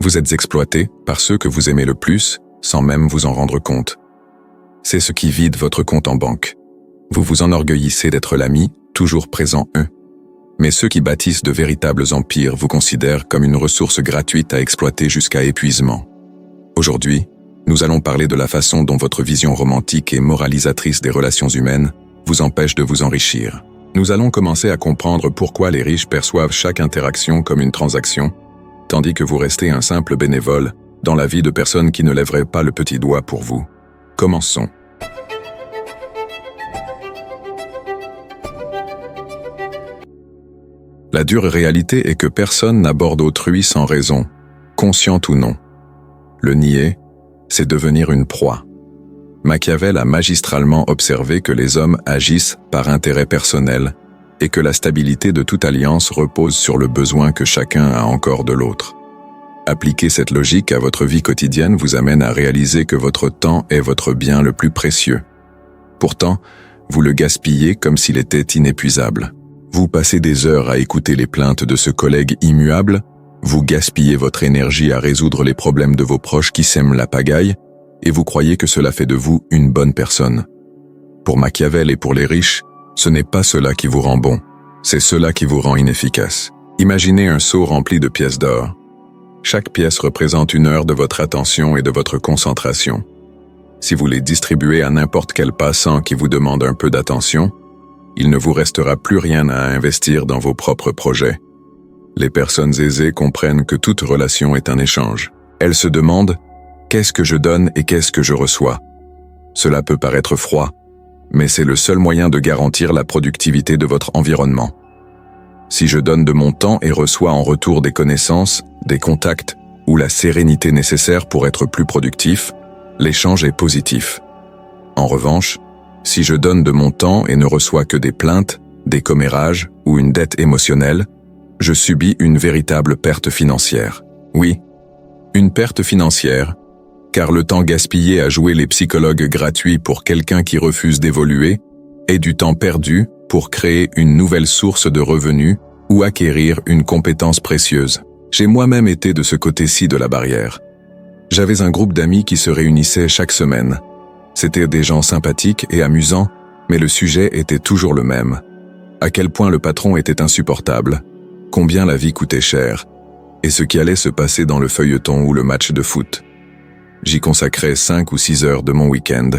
Vous êtes exploité par ceux que vous aimez le plus, sans même vous en rendre compte. C'est ce qui vide votre compte en banque. Vous vous enorgueillissez d'être l'ami, toujours présent eux. Mais ceux qui bâtissent de véritables empires vous considèrent comme une ressource gratuite à exploiter jusqu'à épuisement. Aujourd'hui, nous allons parler de la façon dont votre vision romantique et moralisatrice des relations humaines vous empêche de vous enrichir. Nous allons commencer à comprendre pourquoi les riches perçoivent chaque interaction comme une transaction, tandis que vous restez un simple bénévole dans la vie de personnes qui ne lèveraient pas le petit doigt pour vous. Commençons. La dure réalité est que personne n'aborde autrui sans raison, consciente ou non. Le nier, c'est devenir une proie. Machiavel a magistralement observé que les hommes agissent par intérêt personnel et que la stabilité de toute alliance repose sur le besoin que chacun a encore de l'autre. Appliquer cette logique à votre vie quotidienne vous amène à réaliser que votre temps est votre bien le plus précieux. Pourtant, vous le gaspillez comme s'il était inépuisable. Vous passez des heures à écouter les plaintes de ce collègue immuable, vous gaspillez votre énergie à résoudre les problèmes de vos proches qui sèment la pagaille, et vous croyez que cela fait de vous une bonne personne. Pour Machiavel et pour les riches, ce n'est pas cela qui vous rend bon, c'est cela qui vous rend inefficace. Imaginez un seau rempli de pièces d'or. Chaque pièce représente 1 heure de votre attention et de votre concentration. Si vous les distribuez à n'importe quel passant qui vous demande un peu d'attention, il ne vous restera plus rien à investir dans vos propres projets. Les personnes aisées comprennent que toute relation est un échange. Elles se demandent « Qu'est-ce que je donne et qu'est-ce que je reçois ?» Cela peut paraître froid, mais c'est le seul moyen de garantir la productivité de votre environnement. Si je donne de mon temps et reçois en retour des connaissances, des contacts ou la sérénité nécessaire pour être plus productif, l'échange est positif. En revanche, si je donne de mon temps et ne reçois que des plaintes, des commérages ou une dette émotionnelle, je subis une véritable perte financière. Oui, une perte financière, car le temps gaspillé à jouer les psychologues gratuits pour quelqu'un qui refuse d'évoluer est du temps perdu pour créer une nouvelle source de revenus ou acquérir une compétence précieuse. J'ai moi-même été de ce côté-ci de la barrière. J'avais un groupe d'amis qui se réunissait chaque semaine. C'étaient des gens sympathiques et amusants, mais le sujet était toujours le même. À quel point le patron était insupportable, combien la vie coûtait cher, et ce qui allait se passer dans le feuilleton ou le match de foot. J'y consacrais 5 ou 6 heures de mon week-end.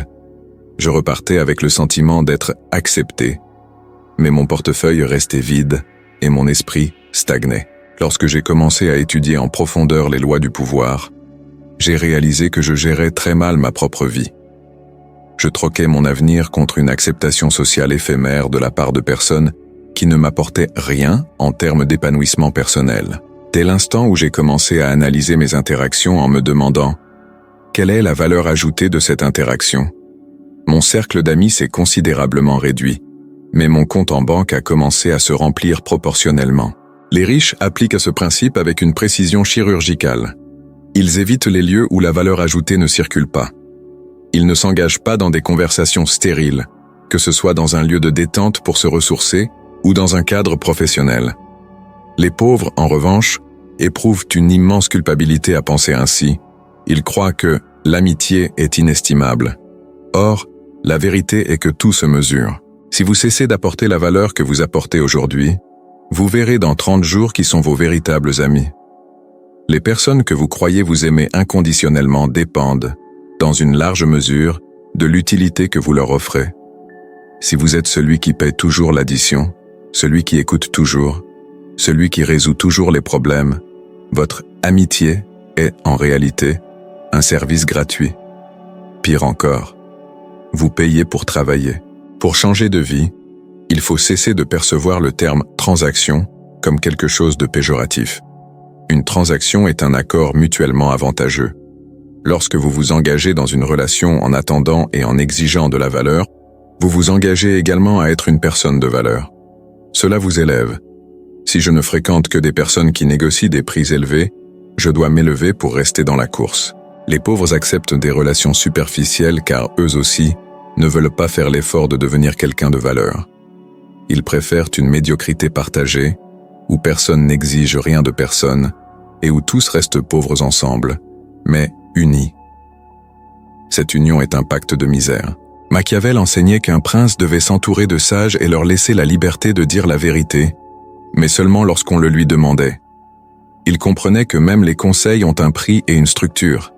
Je repartais avec le sentiment d'être accepté, mais mon portefeuille restait vide et mon esprit stagnait. Lorsque j'ai commencé à étudier en profondeur les lois du pouvoir, j'ai réalisé que je gérais très mal ma propre vie. Je troquais mon avenir contre une acceptation sociale éphémère de la part de personnes qui ne m'apportaient rien en termes d'épanouissement personnel. Dès l'instant où j'ai commencé à analyser mes interactions en me demandant « Quelle est la valeur ajoutée de cette interaction ?» Mon cercle d'amis s'est considérablement réduit, mais mon compte en banque a commencé à se remplir proportionnellement. Les riches appliquent ce principe avec une précision chirurgicale. Ils évitent les lieux où la valeur ajoutée ne circule pas. Ils ne s'engagent pas dans des conversations stériles, que ce soit dans un lieu de détente pour se ressourcer ou dans un cadre professionnel. Les pauvres, en revanche, éprouvent une immense culpabilité à penser ainsi. Ils croient que l'amitié est inestimable. Or, la vérité est que tout se mesure. Si vous cessez d'apporter la valeur que vous apportez aujourd'hui, vous verrez dans 30 jours qui sont vos véritables amis. Les personnes que vous croyez vous aimer inconditionnellement dépendent, dans une large mesure, de l'utilité que vous leur offrez. Si vous êtes celui qui paie toujours l'addition, celui qui écoute toujours, celui qui résout toujours les problèmes, votre amitié est, en réalité, un service gratuit. Pire encore, vous payez pour travailler. Pour changer de vie, il faut cesser de percevoir le terme « transaction » comme quelque chose de péjoratif. Une transaction est un accord mutuellement avantageux. Lorsque vous vous engagez dans une relation en attendant et en exigeant de la valeur, vous vous engagez également à être une personne de valeur. Cela vous élève. Si je ne fréquente que des personnes qui négocient des prix élevés, je dois m'élever pour rester dans la course. Les pauvres acceptent des relations superficielles car eux aussi ne veulent pas faire l'effort de devenir quelqu'un de valeur. Ils préfèrent une médiocrité partagée, où personne n'exige rien de personne, et où tous restent pauvres ensemble, mais unis. Cette union est un pacte de misère. Machiavel enseignait qu'un prince devait s'entourer de sages et leur laisser la liberté de dire la vérité, mais seulement lorsqu'on le lui demandait. Il comprenait que même les conseils ont un prix et une structure.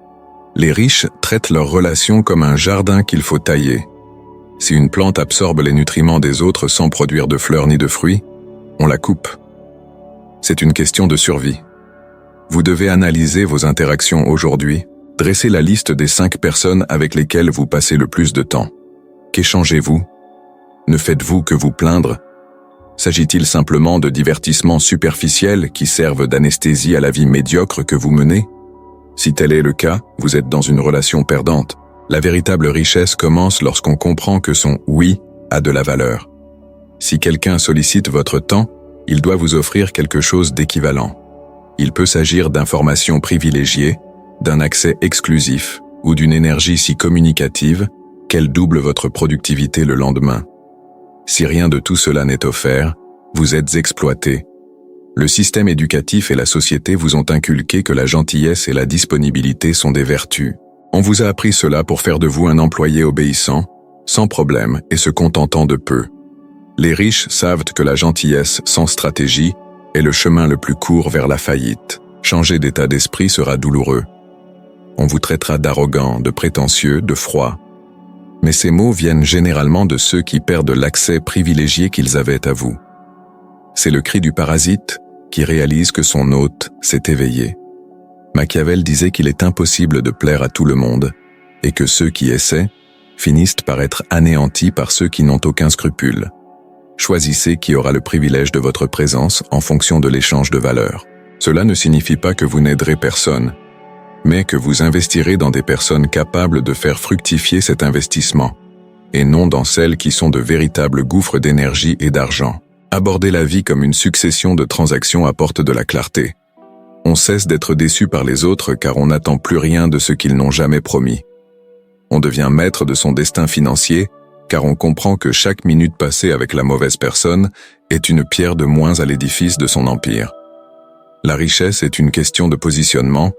Les riches traitent leurs relations comme un jardin qu'il faut tailler. Si une plante absorbe les nutriments des autres sans produire de fleurs ni de fruits, on la coupe. C'est une question de survie. Vous devez analyser vos interactions aujourd'hui, dresser la liste des 5 personnes avec lesquelles vous passez le plus de temps. Qu'échangez-vous? Ne faites-vous que vous plaindre? S'agit-il simplement de divertissements superficiels qui servent d'anesthésie à la vie médiocre que vous menez? Si tel est le cas, vous êtes dans une relation perdante. La véritable richesse commence lorsqu'on comprend que son « oui » a de la valeur. Si quelqu'un sollicite votre temps, il doit vous offrir quelque chose d'équivalent. Il peut s'agir d'informations privilégiées, d'un accès exclusif ou d'une énergie si communicative qu'elle double votre productivité le lendemain. Si rien de tout cela n'est offert, vous êtes exploité. Le système éducatif et la société vous ont inculqué que la gentillesse et la disponibilité sont des vertus. On vous a appris cela pour faire de vous un employé obéissant, sans problème et se contentant de peu. Les riches savent que la gentillesse sans stratégie est le chemin le plus court vers la faillite. Changer d'état d'esprit sera douloureux. On vous traitera d'arrogant, de prétentieux, de froid. Mais ces mots viennent généralement de ceux qui perdent l'accès privilégié qu'ils avaient à vous. C'est le cri du parasite qui réalise que son hôte s'est éveillé. Machiavel disait qu'il est impossible de plaire à tout le monde et que ceux qui essaient finissent par être anéantis par ceux qui n'ont aucun scrupule. Choisissez qui aura le privilège de votre présence en fonction de l'échange de valeurs. Cela ne signifie pas que vous n'aiderez personne, mais que vous investirez dans des personnes capables de faire fructifier cet investissement, et non dans celles qui sont de véritables gouffres d'énergie et d'argent. Aborder la vie comme une succession de transactions apporte de la clarté. On cesse d'être déçu par les autres car on n'attend plus rien de ce qu'ils n'ont jamais promis. On devient maître de son destin financier car on comprend que chaque minute passée avec la mauvaise personne est une pierre de moins à l'édifice de son empire. La richesse est une question de positionnement,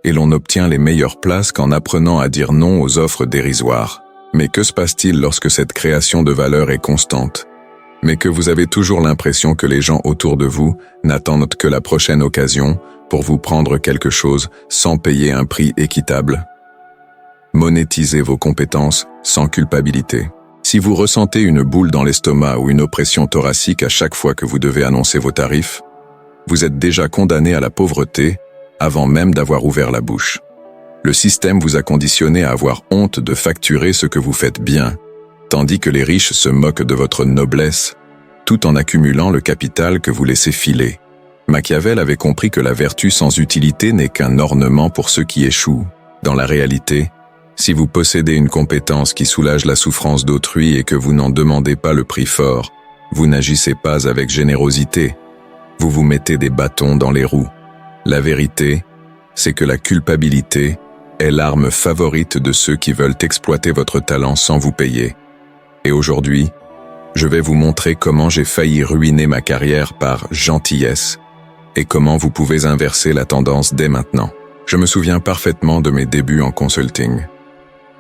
et l'on obtient les meilleures places qu'en apprenant à dire non aux offres dérisoires. Mais que se passe-t-il lorsque cette création de valeur est constante, mais que vous avez toujours l'impression que les gens autour de vous n'attendent que la prochaine occasion pour vous prendre quelque chose sans payer un prix équitable? Monétisez vos compétences sans culpabilité. Si vous ressentez une boule dans l'estomac ou une oppression thoracique à chaque fois que vous devez annoncer vos tarifs, vous êtes déjà condamné à la pauvreté avant même d'avoir ouvert la bouche. Le système vous a conditionné à avoir honte de facturer ce que vous faites bien, tandis que les riches se moquent de votre noblesse, tout en accumulant le capital que vous laissez filer. Machiavel avait compris que la vertu sans utilité n'est qu'un ornement pour ceux qui échouent. Dans la réalité, si vous possédez une compétence qui soulage la souffrance d'autrui et que vous n'en demandez pas le prix fort, vous n'agissez pas avec générosité. Vous vous mettez des bâtons dans les roues. La vérité, c'est que la culpabilité est l'arme favorite de ceux qui veulent exploiter votre talent sans vous payer. Et aujourd'hui, je vais vous montrer comment j'ai failli ruiner ma carrière par gentillesse et comment vous pouvez inverser la tendance dès maintenant. Je me souviens parfaitement de mes débuts en consulting.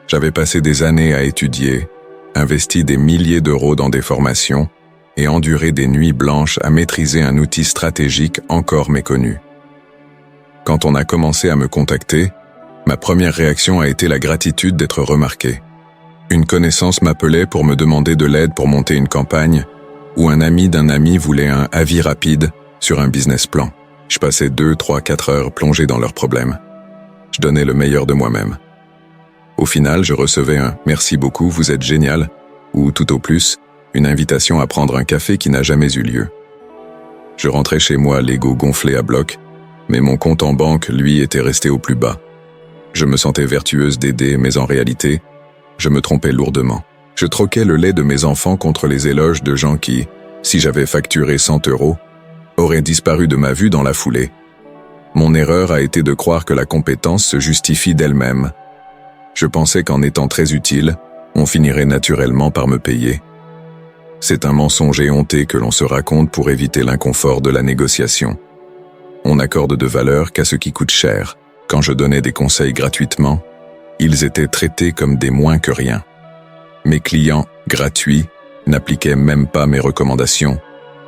J'avais passé des années à étudier, investi des milliers d'euros dans des formations et enduré des nuits blanches à maîtriser un outil stratégique encore méconnu. Quand on a commencé à me contacter, ma première réaction a été la gratitude d'être remarqué. Une connaissance m'appelait pour me demander de l'aide pour monter une campagne, ou un ami d'un ami voulait un avis rapide sur un business plan. Je passais 2, 3, 4 heures plongé dans leurs problèmes. Je donnais le meilleur de moi-même. Au final, je recevais un « merci beaucoup, vous êtes génial » ou tout au plus, une invitation à prendre un café qui n'a jamais eu lieu. Je rentrais chez moi l'ego gonflé à bloc, mais mon compte en banque, lui, était resté au plus bas. Je me sentais vertueuse d'aider, mais en réalité, je me trompais lourdement. Je troquais le lait de mes enfants contre les éloges de gens qui, si j'avais facturé 100 euros, auraient disparu de ma vue dans la foulée. Mon erreur a été de croire que la compétence se justifie d'elle-même. Je pensais qu'en étant très utile, on finirait naturellement par me payer. C'est un mensonge éhonté que l'on se raconte pour éviter l'inconfort de la négociation. On n'accorde de valeur qu'à ce qui coûte cher. Quand je donnais des conseils gratuitement, ils étaient traités comme des moins que rien. Mes clients, gratuits, n'appliquaient même pas mes recommandations,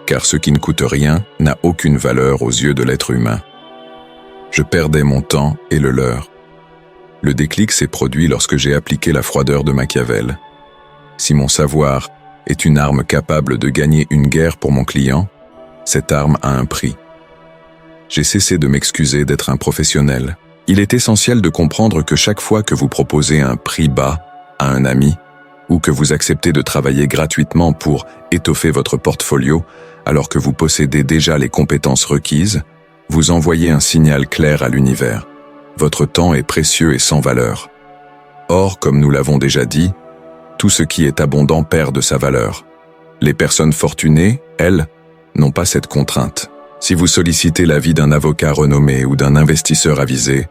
car ce qui ne coûte rien n'a aucune valeur aux yeux de l'être humain. Je perdais mon temps et le leur. Le déclic s'est produit lorsque j'ai appliqué la froideur de Machiavel. Si mon savoir est une arme capable de gagner une guerre pour mon client, cette arme a un prix. J'ai cessé de m'excuser d'être un professionnel. Il est essentiel de comprendre que chaque fois que vous proposez un prix bas à un ami, ou que vous acceptez de travailler gratuitement pour étoffer votre portfolio, alors que vous possédez déjà les compétences requises, vous envoyez un signal clair à l'univers. Votre temps est précieux et sans valeur. Or, comme nous l'avons déjà dit, tout ce qui est abondant perd de sa valeur. Les personnes fortunées, elles, n'ont pas cette contrainte. Si vous sollicitez l'avis d'un avocat renommé ou d'un investisseur avisé,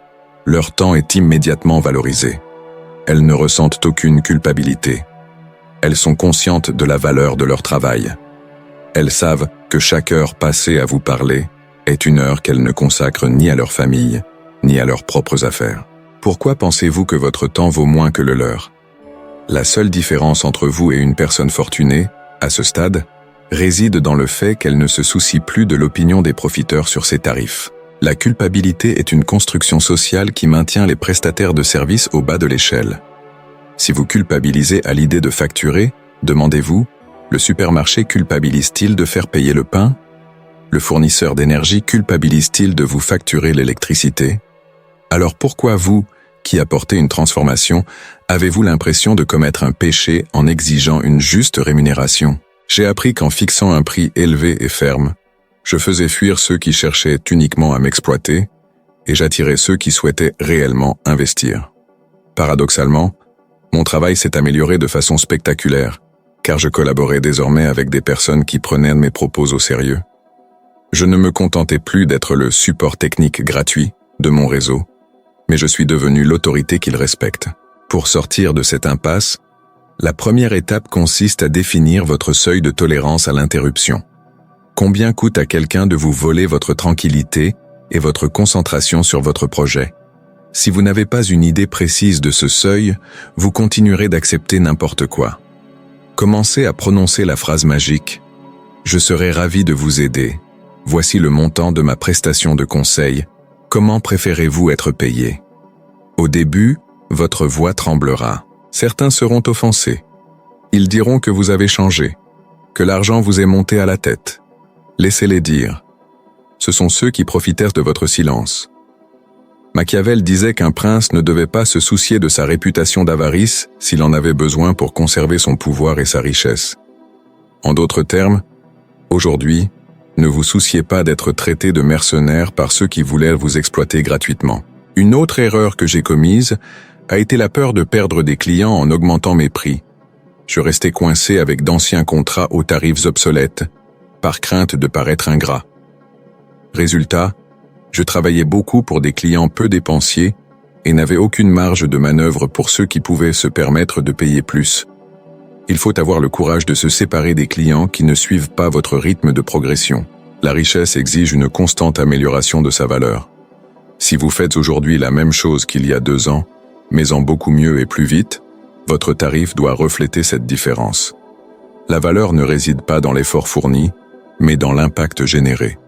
leur temps est immédiatement valorisé. Elles ne ressentent aucune culpabilité. Elles sont conscientes de la valeur de leur travail. Elles savent que chaque heure passée à vous parler est une heure qu'elles ne consacrent ni à leur famille, ni à leurs propres affaires. Pourquoi pensez-vous que votre temps vaut moins que le leur? La seule différence entre vous et une personne fortunée, à ce stade, réside dans le fait qu'elle ne se soucie plus de l'opinion des profiteurs sur ses tarifs. La culpabilité est une construction sociale qui maintient les prestataires de services au bas de l'échelle. Si vous culpabilisez à l'idée de facturer, demandez-vous, le supermarché culpabilise-t-il de faire payer le pain? Le fournisseur d'énergie culpabilise-t-il de vous facturer l'électricité? Alors pourquoi vous, qui apportez une transformation, avez-vous l'impression de commettre un péché en exigeant une juste rémunération? J'ai appris qu'en fixant un prix élevé et ferme, je faisais fuir ceux qui cherchaient uniquement à m'exploiter et j'attirais ceux qui souhaitaient réellement investir. Paradoxalement, mon travail s'est amélioré de façon spectaculaire, car je collaborais désormais avec des personnes qui prenaient mes propos au sérieux. Je ne me contentais plus d'être le support technique gratuit de mon réseau, mais je suis devenu l'autorité qu'ils respectent. Pour sortir de cette impasse, la première étape consiste à définir votre seuil de tolérance à l'interruption. Combien coûte à quelqu'un de vous voler votre tranquillité et votre concentration sur votre projet? Si vous n'avez pas une idée précise de ce seuil, vous continuerez d'accepter n'importe quoi. Commencez à prononcer la phrase magique « Je serai ravi de vous aider. Voici le montant de ma prestation de conseil. Comment préférez-vous être payé ?» Au début, votre voix tremblera. Certains seront offensés. Ils diront que vous avez changé, que l'argent vous est monté à la tête. Laissez-les dire. Ce sont ceux qui profitèrent de votre silence. Machiavel disait qu'un prince ne devait pas se soucier de sa réputation d'avarice s'il en avait besoin pour conserver son pouvoir et sa richesse. En d'autres termes, aujourd'hui, ne vous souciez pas d'être traité de mercenaire par ceux qui voulaient vous exploiter gratuitement. Une autre erreur que j'ai commise a été la peur de perdre des clients en augmentant mes prix. Je restais coincé avec d'anciens contrats aux tarifs obsolètes, par crainte de paraître ingrat. Résultat, je travaillais beaucoup pour des clients peu dépensiers et n'avais aucune marge de manœuvre pour ceux qui pouvaient se permettre de payer plus. Il faut avoir le courage de se séparer des clients qui ne suivent pas votre rythme de progression. La richesse exige une constante amélioration de sa valeur. Si vous faites aujourd'hui la même chose qu'il y a 2 ans, mais en beaucoup mieux et plus vite, votre tarif doit refléter cette différence. La valeur ne réside pas dans l'effort fourni, mais dans l'impact généré.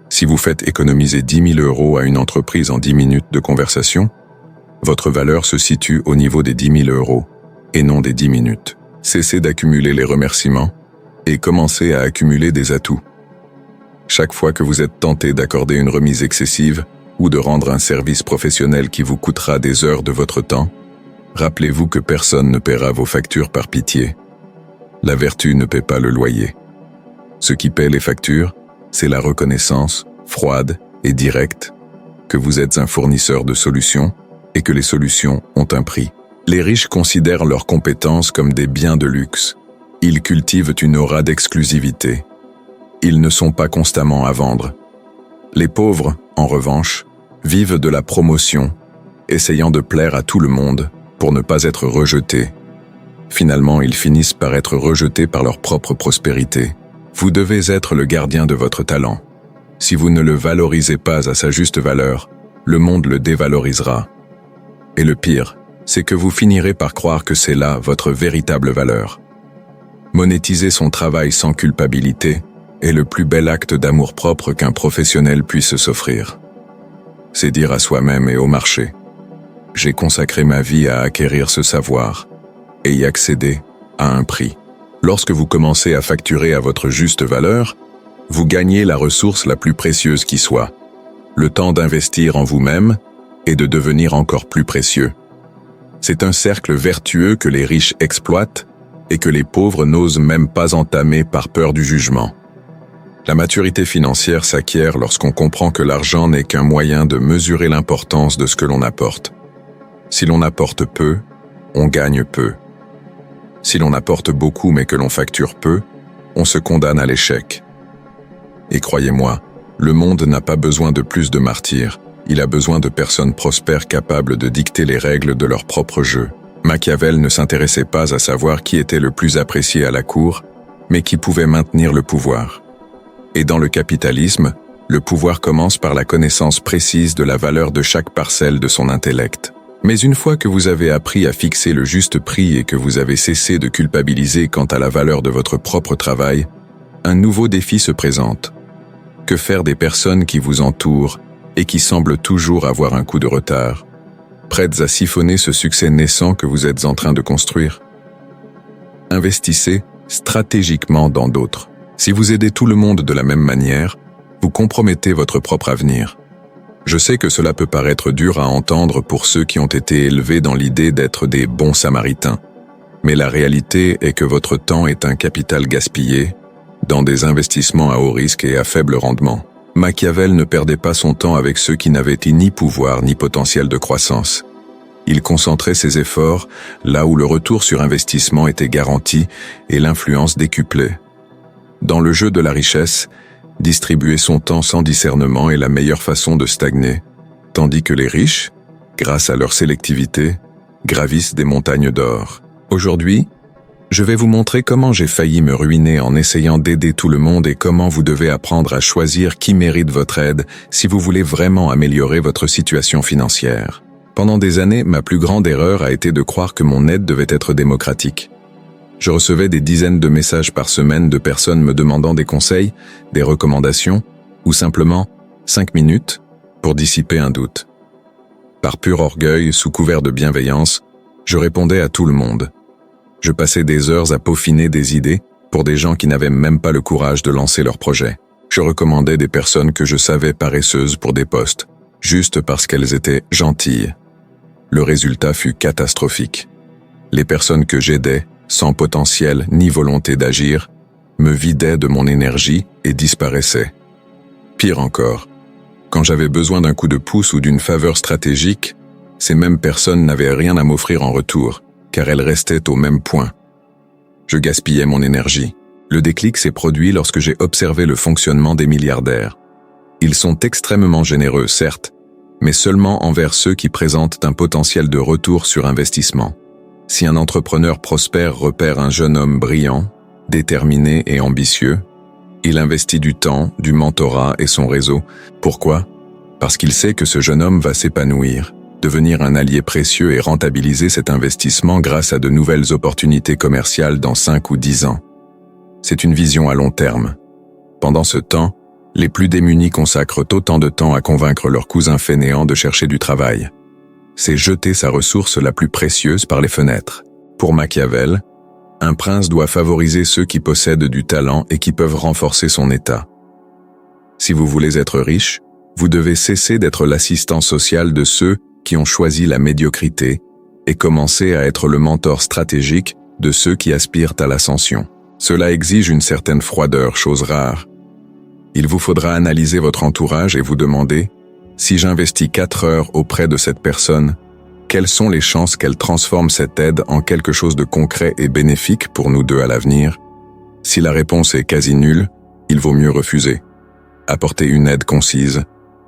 Si vous faites économiser 10 000 € à une entreprise en 10 minutes de conversation, votre valeur se situe au niveau des 10 000 € et non des 10 minutes. Cessez d'accumuler les remerciements et commencez à accumuler des atouts. Chaque fois que vous êtes tenté d'accorder une remise excessive ou de rendre un service professionnel qui vous coûtera des heures de votre temps, rappelez-vous que personne ne paiera vos factures par pitié. La vertu ne paie pas le loyer. Ce qui paie les factures, c'est la reconnaissance, froide et directe, que vous êtes un fournisseur de solutions et que les solutions ont un prix. Les riches considèrent leurs compétences comme des biens de luxe. Ils cultivent une aura d'exclusivité. Ils ne sont pas constamment à vendre. Les pauvres, en revanche, vivent de la promotion, essayant de plaire à tout le monde pour ne pas être rejetés. Finalement, ils finissent par être rejetés par leur propre prospérité. Vous devez être le gardien de votre talent. Si vous ne le valorisez pas à sa juste valeur, le monde le dévalorisera. Et le pire, c'est que vous finirez par croire que c'est là votre véritable valeur. Monétiser son travail sans culpabilité est le plus bel acte d'amour-propre qu'un professionnel puisse s'offrir. C'est dire à soi-même et au marché: j'ai consacré ma vie à acquérir ce savoir et y accéder à un prix. Lorsque vous commencez à facturer à votre juste valeur, vous gagnez la ressource la plus précieuse qui soit, le temps d'investir en vous-même et de devenir encore plus précieux. C'est un cercle vertueux que les riches exploitent et que les pauvres n'osent même pas entamer par peur du jugement. La maturité financière s'acquiert lorsqu'on comprend que l'argent n'est qu'un moyen de mesurer l'importance de ce que l'on apporte. Si l'on apporte peu, on gagne peu. Si l'on apporte beaucoup mais que l'on facture peu, on se condamne à l'échec. Et croyez-moi, le monde n'a pas besoin de plus de martyrs, il a besoin de personnes prospères capables de dicter les règles de leur propre jeu. Machiavel ne s'intéressait pas à savoir qui était le plus apprécié à la cour, mais qui pouvait maintenir le pouvoir. Et dans le capitalisme, le pouvoir commence par la connaissance précise de la valeur de chaque parcelle de son intellect. Mais une fois que vous avez appris à fixer le juste prix et que vous avez cessé de culpabiliser quant à la valeur de votre propre travail, un nouveau défi se présente. Que faire des personnes qui vous entourent et qui semblent toujours avoir un coup de retard, prêtes à siphonner ce succès naissant que vous êtes en train de construire? Investissez stratégiquement dans d'autres. Si vous aidez tout le monde de la même manière, vous compromettez votre propre avenir. Je sais que cela peut paraître dur à entendre pour ceux qui ont été élevés dans l'idée d'être des bons samaritains, mais la réalité est que votre temps est un capital gaspillé dans des investissements à haut risque et à faible rendement. Machiavel ne perdait pas son temps avec ceux qui n'avaient ni pouvoir ni potentiel de croissance. Il concentrait ses efforts là où le retour sur investissement était garanti et l'influence décuplée. Dans le jeu de la richesse, distribuer son temps sans discernement est la meilleure façon de stagner, tandis que les riches, grâce à leur sélectivité, gravissent des montagnes d'or. Aujourd'hui, je vais vous montrer comment j'ai failli me ruiner en essayant d'aider tout le monde et comment vous devez apprendre à choisir qui mérite votre aide si vous voulez vraiment améliorer votre situation financière. Pendant des années, ma plus grande erreur a été de croire que mon aide devait être démocratique. Je recevais des dizaines de messages par semaine de personnes me demandant des conseils, des recommandations, ou simplement 5 minutes pour dissiper un doute. Par pur orgueil, sous couvert de bienveillance, je répondais à tout le monde. Je passais des heures à peaufiner des idées pour des gens qui n'avaient même pas le courage de lancer leur projet. Je recommandais des personnes que je savais paresseuses pour des postes, juste parce qu'elles étaient gentilles. Le résultat fut catastrophique. Les personnes que j'aidais, sans potentiel ni volonté d'agir, me vidaient de mon énergie et disparaissaient. Pire encore, quand j'avais besoin d'un coup de pouce ou d'une faveur stratégique, ces mêmes personnes n'avaient rien à m'offrir en retour, car elles restaient au même point. Je gaspillais mon énergie. Le déclic s'est produit lorsque j'ai observé le fonctionnement des milliardaires. Ils sont extrêmement généreux, certes, mais seulement envers ceux qui présentent un potentiel de retour sur investissement. Si un entrepreneur prospère repère un jeune homme brillant, déterminé et ambitieux, il investit du temps, du mentorat et son réseau. Pourquoi? Parce qu'il sait que ce jeune homme va s'épanouir, devenir un allié précieux et rentabiliser cet investissement grâce à de nouvelles opportunités commerciales dans 5 ou 10 ans. C'est une vision à long terme. Pendant ce temps, les plus démunis consacrent autant de temps à convaincre leurs cousins fainéants de chercher du travail. C'est jeter sa ressource la plus précieuse par les fenêtres. Pour Machiavel, un prince doit favoriser ceux qui possèdent du talent et qui peuvent renforcer son état. Si vous voulez être riche, vous devez cesser d'être l'assistant social de ceux qui ont choisi la médiocrité et commencer à être le mentor stratégique de ceux qui aspirent à l'ascension. Cela exige une certaine froideur, chose rare. Il vous faudra analyser votre entourage et vous demander: si j'investis 4 heures auprès de cette personne, quelles sont les chances qu'elle transforme cette aide en quelque chose de concret et bénéfique pour nous deux à l'avenir? Si la réponse est quasi nulle, il vaut mieux refuser. Apportez une aide concise,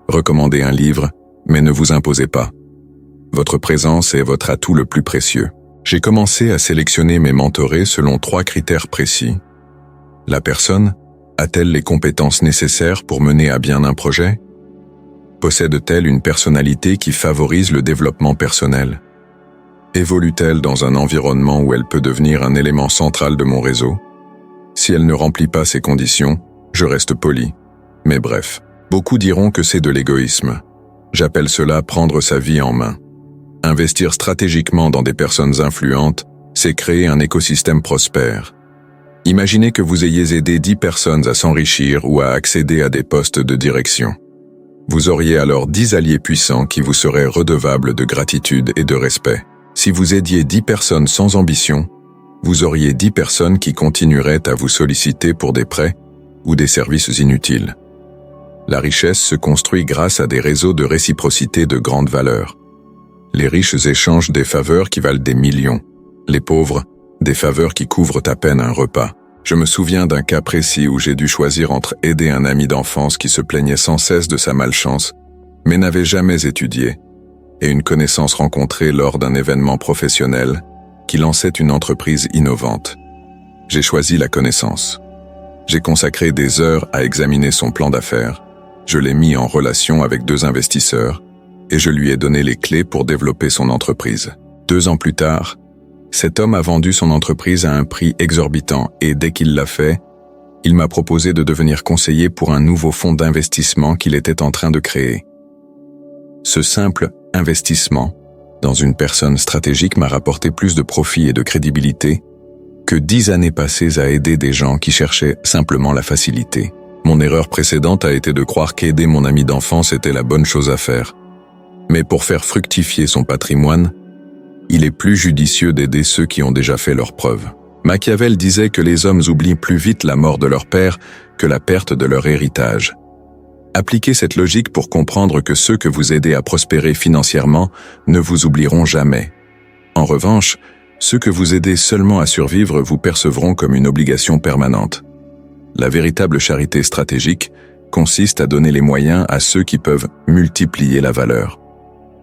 recommandez un livre, mais ne vous imposez pas. Votre présence est votre atout le plus précieux. J'ai commencé à sélectionner mes mentorés selon 3 critères précis. La personne, A-t-elle les compétences nécessaires pour mener à bien un projet? Possède-t-elle une personnalité qui favorise le développement personnel? Évolue-t-elle dans un environnement où elle peut devenir un élément central de mon réseau? Si elle ne remplit pas ces conditions, je reste poli. Mais bref, beaucoup diront que c'est de l'égoïsme. J'appelle cela prendre sa vie en main. Investir stratégiquement dans des personnes influentes, c'est créer un écosystème prospère. Imaginez que vous ayez aidé 10 personnes à s'enrichir ou à accéder à des postes de direction. Vous auriez alors 10 alliés puissants qui vous seraient redevables de gratitude et de respect. Si vous aidiez 10 personnes sans ambition, vous auriez 10 personnes qui continueraient à vous solliciter pour des prêts ou des services inutiles. La richesse se construit grâce à des réseaux de réciprocité de grande valeur. Les riches échangent des faveurs qui valent des millions. Les pauvres, des faveurs qui couvrent à peine un repas. Je me souviens d'un cas précis où j'ai dû choisir entre aider un ami d'enfance qui se plaignait sans cesse de sa malchance, mais n'avait jamais étudié, et une connaissance rencontrée lors d'un événement professionnel qui lançait une entreprise innovante. J'ai choisi la connaissance. J'ai consacré des heures à examiner son plan d'affaires, je l'ai mis en relation avec 2 investisseurs, et je lui ai donné les clés pour développer son entreprise. 2 ans plus tard, cet homme a vendu son entreprise à un prix exorbitant et dès qu'il l'a fait, il m'a proposé de devenir conseiller pour un nouveau fonds d'investissement qu'il était en train de créer. Ce simple investissement dans une personne stratégique m'a rapporté plus de profit et de crédibilité que 10 années passées à aider des gens qui cherchaient simplement la facilité. Mon erreur précédente a été de croire qu'aider mon ami d'enfance était la bonne chose à faire. Mais pour faire fructifier son patrimoine, il est plus judicieux d'aider ceux qui ont déjà fait leurs preuves. Machiavel disait que les hommes oublient plus vite la mort de leur père que la perte de leur héritage. Appliquez cette logique pour comprendre que ceux que vous aidez à prospérer financièrement ne vous oublieront jamais. En revanche, ceux que vous aidez seulement à survivre vous percevront comme une obligation permanente. La véritable charité stratégique consiste à donner les moyens à ceux qui peuvent multiplier la valeur.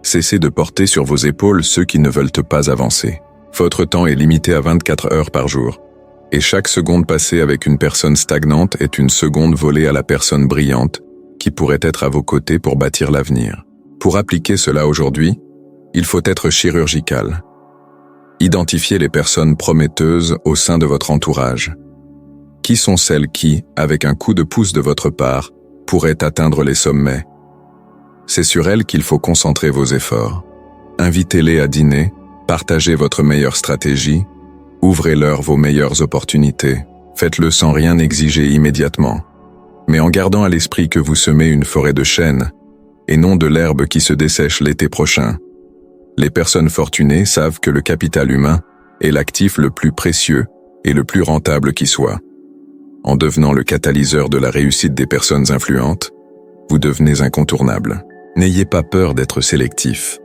Cessez de porter sur vos épaules ceux qui ne veulent pas avancer. Votre temps est limité à 24 heures par jour. Et chaque seconde passée avec une personne stagnante est une seconde volée à la personne brillante qui pourrait être à vos côtés pour bâtir l'avenir. Pour appliquer cela aujourd'hui, il faut être chirurgical. Identifiez les personnes prometteuses au sein de votre entourage. Qui sont celles qui, avec un coup de pouce de votre part, pourraient atteindre les sommets? C'est sur elles qu'il faut concentrer vos efforts. Invitez-les à dîner, partagez votre meilleure stratégie, ouvrez-leur vos meilleures opportunités. Faites-le sans rien exiger immédiatement, mais en gardant à l'esprit que vous semez une forêt de chênes, et non de l'herbe qui se dessèche l'été prochain. Les personnes fortunées savent que le capital humain est l'actif le plus précieux et le plus rentable qui soit. En devenant le catalyseur de la réussite des personnes influentes, vous devenez incontournable. N'ayez pas peur d'être sélectif.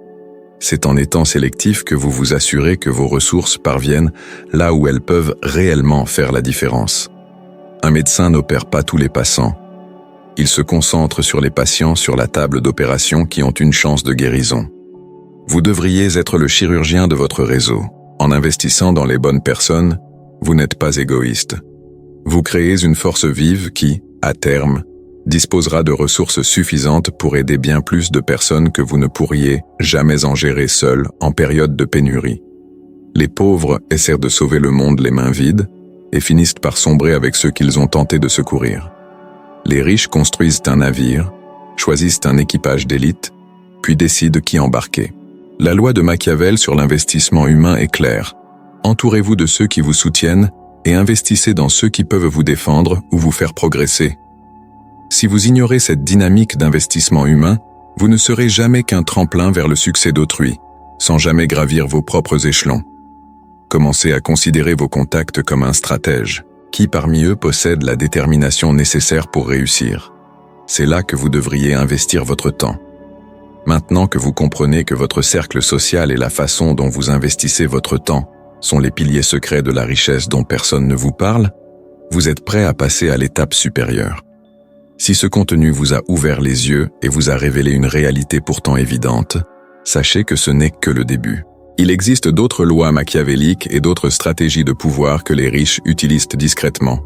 C'est en étant sélectif que vous vous assurez que vos ressources parviennent là où elles peuvent réellement faire la différence. Un médecin n'opère pas tous les passants. Il se concentre sur les patients sur la table d'opération qui ont une chance de guérison. Vous devriez être le chirurgien de votre réseau. En investissant dans les bonnes personnes, vous n'êtes pas égoïste. Vous créez une force vive qui, à terme, disposera de ressources suffisantes pour aider bien plus de personnes que vous ne pourriez jamais en gérer seul en période de pénurie. Les pauvres essaient de sauver le monde les mains vides et finissent par sombrer avec ceux qu'ils ont tenté de secourir. Les riches construisent un navire, choisissent un équipage d'élite, puis décident qui embarquer. La loi de Machiavel sur l'investissement humain est claire. Entourez-vous de ceux qui vous soutiennent et investissez dans ceux qui peuvent vous défendre ou vous faire progresser. Si vous ignorez cette dynamique d'investissement humain, vous ne serez jamais qu'un tremplin vers le succès d'autrui, sans jamais gravir vos propres échelons. Commencez à considérer vos contacts comme un stratège. Qui parmi eux possède la détermination nécessaire pour réussir? C'est là que vous devriez investir votre temps. Maintenant que vous comprenez que votre cercle social et la façon dont vous investissez votre temps sont les piliers secrets de la richesse dont personne ne vous parle, vous êtes prêt à passer à l'étape supérieure. Si ce contenu vous a ouvert les yeux et vous a révélé une réalité pourtant évidente, sachez que ce n'est que le début. Il existe d'autres lois machiavéliques et d'autres stratégies de pouvoir que les riches utilisent discrètement.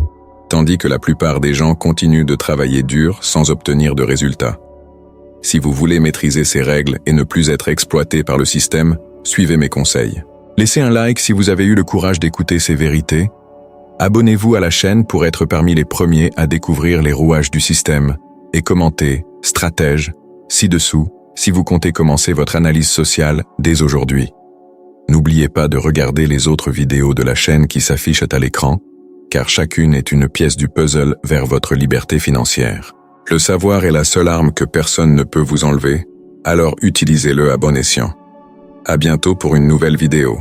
tandis que la plupart des gens continuent de travailler dur sans obtenir de résultats. Si vous voulez maîtriser ces règles et ne plus être exploité par le système, suivez mes conseils. Laissez un like si vous avez eu le courage d'écouter ces vérités. Abonnez-vous à la chaîne pour être parmi les premiers à découvrir les rouages du système. Et commentez « Stratège » ci-dessous si vous comptez commencer votre analyse sociale dès aujourd'hui. N'oubliez pas de regarder les autres vidéos de la chaîne qui s'affichent à l'écran, car chacune est une pièce du puzzle vers votre liberté financière. Le savoir est la seule arme que personne ne peut vous enlever, alors utilisez-le à bon escient. À bientôt pour une nouvelle vidéo.